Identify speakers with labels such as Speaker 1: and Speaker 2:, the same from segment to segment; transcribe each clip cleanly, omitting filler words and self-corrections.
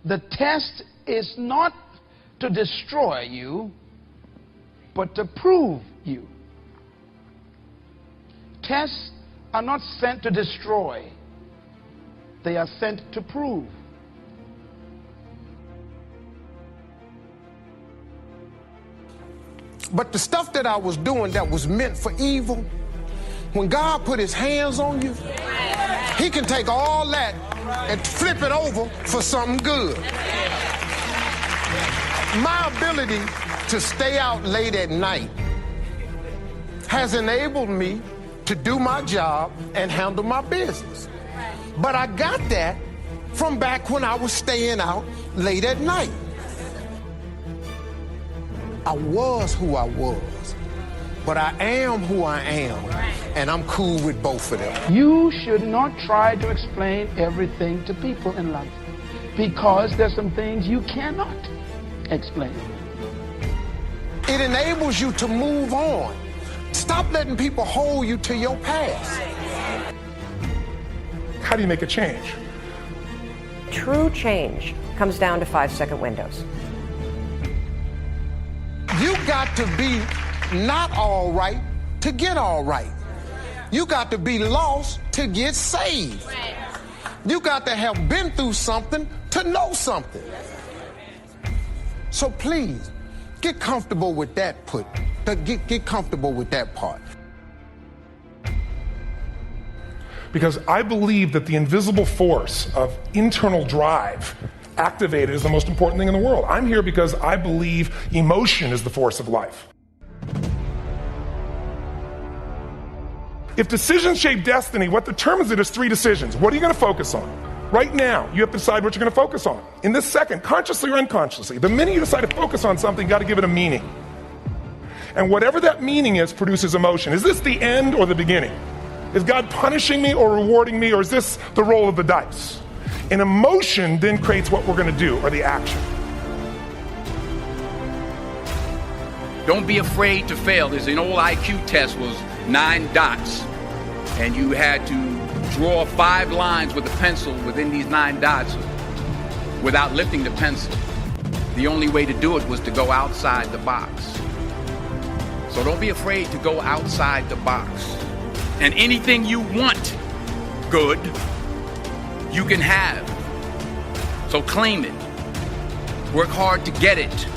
Speaker 1: The test is not to destroy you, but to prove you. Tests are not sent to destroy. They are sent to prove.
Speaker 2: But the stuff that I was doing that was meant for evil, when God put his hands on you, he can take all that and flip it over for something good. My ability to stay out late at night has enabled me to do my job and handle my business. But I got that from back when I was staying out late at night. I was who I was, but I am who I am, and I'm cool with both of them.
Speaker 1: You should not try to explain everything to people in life, because there's some things you cannot explain.
Speaker 2: It enables you to move on. Stop letting people hold you to your past.
Speaker 3: How do you make a change?
Speaker 4: True change comes down to 5-second windows.
Speaker 2: You got to be not all right to get all right. You got to be lost to get saved. You got to have been through something to know something. So please, get comfortable with that get comfortable with that part.
Speaker 3: Because I believe that the invisible force of internal drive activated is the most important thing in the world. I'm here because I believe emotion is the force of life. If decisions shape destiny, what determines it is 3 decisions. What are you going to focus on? Right now, you have to decide what you're going to focus on. In this second, consciously or unconsciously, the minute you decide to focus on something, you got to give it a meaning. And whatever that meaning is produces emotion. Is this the end or the beginning? Is God punishing me or rewarding me, or is this the roll of the dice? And emotion then creates what we're going to do, or the action.
Speaker 5: Don't be afraid to fail. There's an old IQ test, was 9 dots. And you had to draw 5 lines with a pencil within these 9 dots without lifting the pencil. The only way to do it was to go outside the box. So don't be afraid to go outside the box. And anything you want good, you can have. So claim it. Work hard to get it.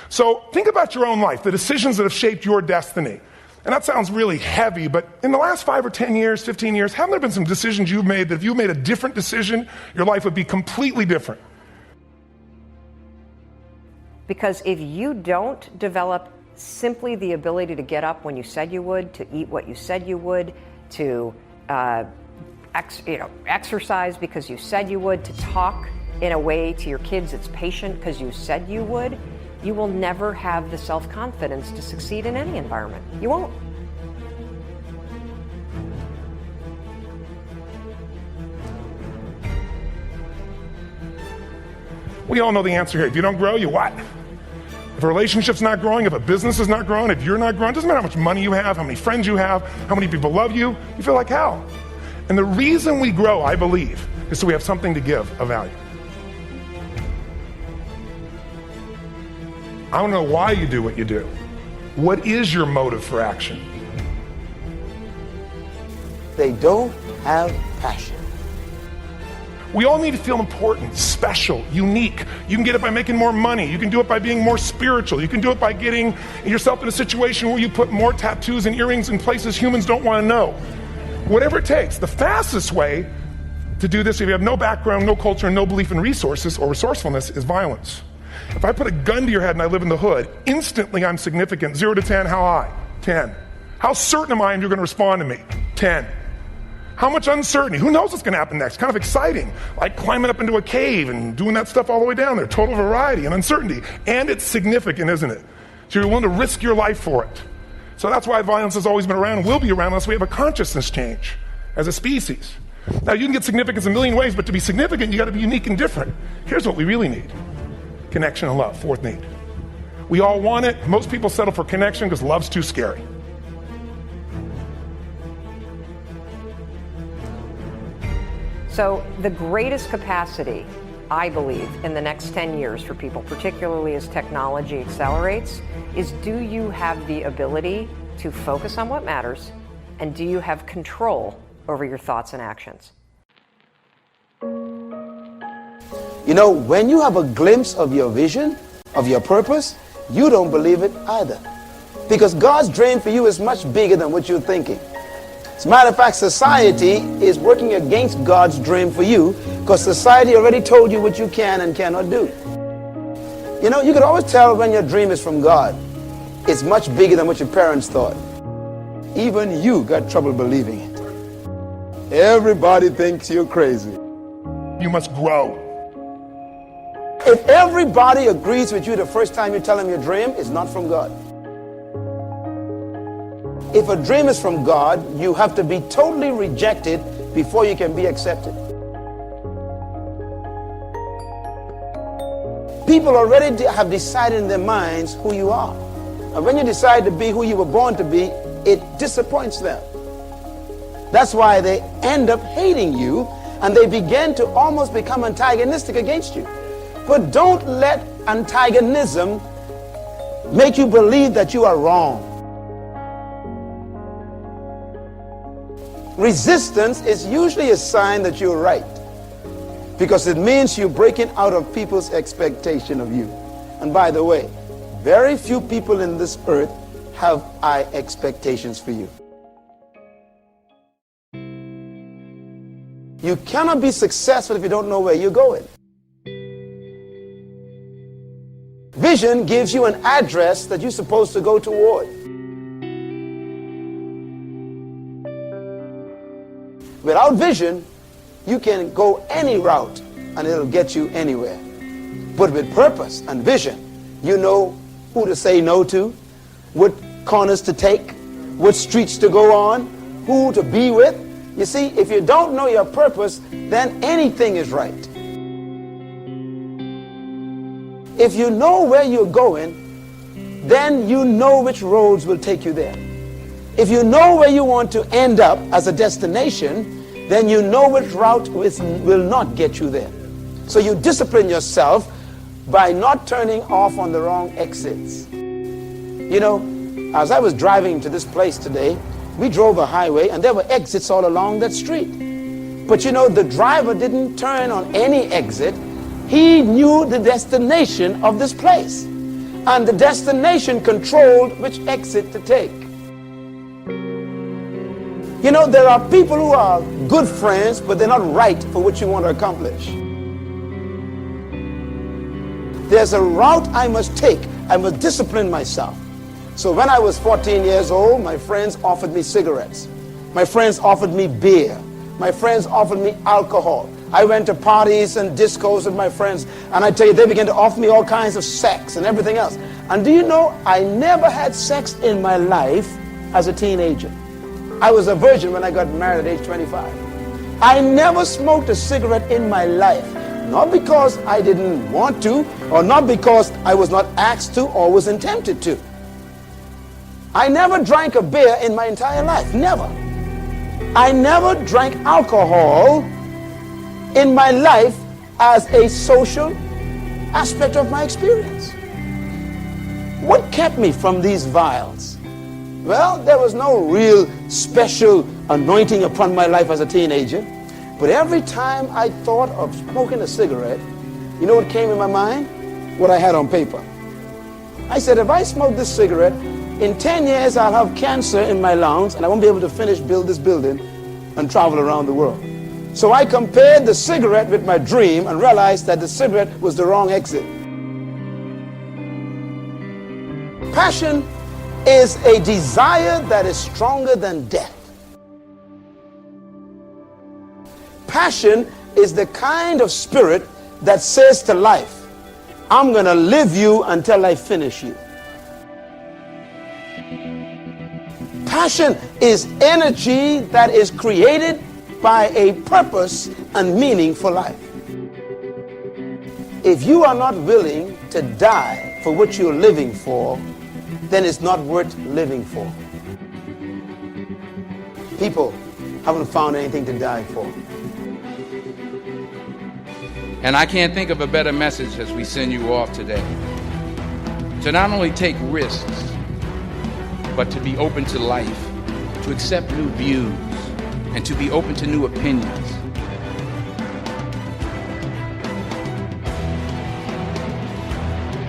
Speaker 3: So think about your own life, the decisions that have shaped your destiny. And that sounds really heavy, but in the last 5 or 10 years, 15 years, haven't there been some decisions you've made that if you made a different decision, your life would be completely different?
Speaker 4: Because if you don't develop simply the ability to get up when you said you would, to eat what you said you would, to exercise because you said you would, to talk in a way to your kids that's patient because you said you would, you will never have the self-confidence to succeed in any environment. You won't.
Speaker 3: We all know the answer here. If you don't grow, you what? If a relationship's not growing, if a business is not growing, if you're not growing, it doesn't matter how much money you have, how many friends you have, how many people love you, you feel like hell. And the reason we grow, I believe, is so we have something to give of value. I don't know why you do what you do. What is your motive for action?
Speaker 6: They don't have passion.
Speaker 3: We all need to feel important, special, unique. You can get it by making more money. You can do it by being more spiritual. You can do it by getting yourself in a situation where you put more tattoos and earrings in places humans don't want to know. Whatever it takes. The fastest way to do this, if you have no background, no culture, and no belief in resources or resourcefulness, is violence. If I put a gun to your head and I live in the hood, instantly I'm significant. 0 to 10, how high? 10. How certain am I you're going to respond to me? 10. How much uncertainty? Who knows what's going to happen next? Kind of exciting. Like climbing up into a cave and doing that stuff all the way down there. Total variety and uncertainty. And it's significant, isn't it? So you're willing to risk your life for it. So that's why violence has always been around and will be around unless we have a consciousness change as a species. Now you can get significance a million ways, but to be significant, you got to be unique and different. Here's what we really need. Connection and love, 4th need. We all want it. Most people settle for connection because love's too scary.
Speaker 4: So the greatest capacity, I believe, in the next 10 years for people, particularly as technology accelerates, is do you have the ability to focus on what matters, and do you have control over your thoughts and actions?
Speaker 6: You know, when you have a glimpse of your vision, of your purpose, you don't believe it either. Because God's dream for you is much bigger than what you're thinking. As a matter of fact, society is working against God's dream for you because society already told you what you can and cannot do. You know, you can always tell when your dream is from God. It's much bigger than what your parents thought. Even you got trouble believing it. Everybody thinks you're crazy.
Speaker 3: You must grow.
Speaker 6: If everybody agrees with you the first time you tell them your dream, it's not from God. If a dream is from God, you have to be totally rejected before you can be accepted. People already have decided in their minds who you are. And when you decide to be who you were born to be, it disappoints them. That's why they end up hating you, and they begin to almost become antagonistic against you. But don't let antagonism make you believe that you are wrong. Resistance is usually a sign that you're right, because it means you're breaking out of people's expectation of you. And by the way, very few people in this earth have high expectations for you. You cannot be successful if you don't know where you're going. Vision gives you an address that you're supposed to go toward. Without vision, you can go any route and it'll get you anywhere. But with purpose and vision, you know who to say no to, what corners to take, what streets to go on, who to be with. You see, if you don't know your purpose, then anything is right. If you know where you're going, then you know which roads will take you there. If you know where you want to end up as a destination, then you know which route will not get you there. So you discipline yourself by not turning off on the wrong exits. You know, as I was driving to this place today, we drove a highway and there were exits all along that street. But you know, the driver didn't turn on any exit. He knew the destination of this place. And the destination controlled which exit to take. You know, there are people who are good friends, but they're not right for what you want to accomplish. There's a route I must take. I must discipline myself. So when I was 14 years old, my friends offered me cigarettes. My friends offered me beer. My friends offered me alcohol. I went to parties and discos with my friends, and I tell you, they began to offer me all kinds of sex and everything else. And do you know, I never had sex in my life as a teenager. I was a virgin when I got married at age 25. I never smoked a cigarette in my life, not because I didn't want to, or not because I was not asked to or was tempted to. I never drank a beer in my entire life, never. I never drank alcohol in my life as a social aspect of my experience. What kept me from these vials? Well, there was no real special anointing upon my life as a teenager. But every time I thought of smoking a cigarette, you know what came in my mind? What I had on paper. I said, if I smoke this cigarette, in 10 years I'll have cancer in my lungs and I won't be able to build this building and travel around the world. So I compared the cigarette with my dream and realized that the cigarette was the wrong exit. Passion is a desire that is stronger than death. Passion is the kind of spirit that says to life, I'm going to live you until I finish you. Passion is energy that is created by a purpose and meaning for life. If you are not willing to die for what you're living for, then it's not worth living for. People haven't found anything to die for.
Speaker 5: And I can't think of a better message as we send you off today. To not only take risks, but to be open to life, to accept new views, and to be open to new opinions.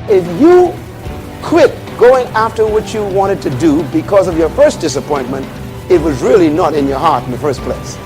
Speaker 6: If you quit going after what you wanted to do because of your first disappointment, it was really not in your heart in the first place.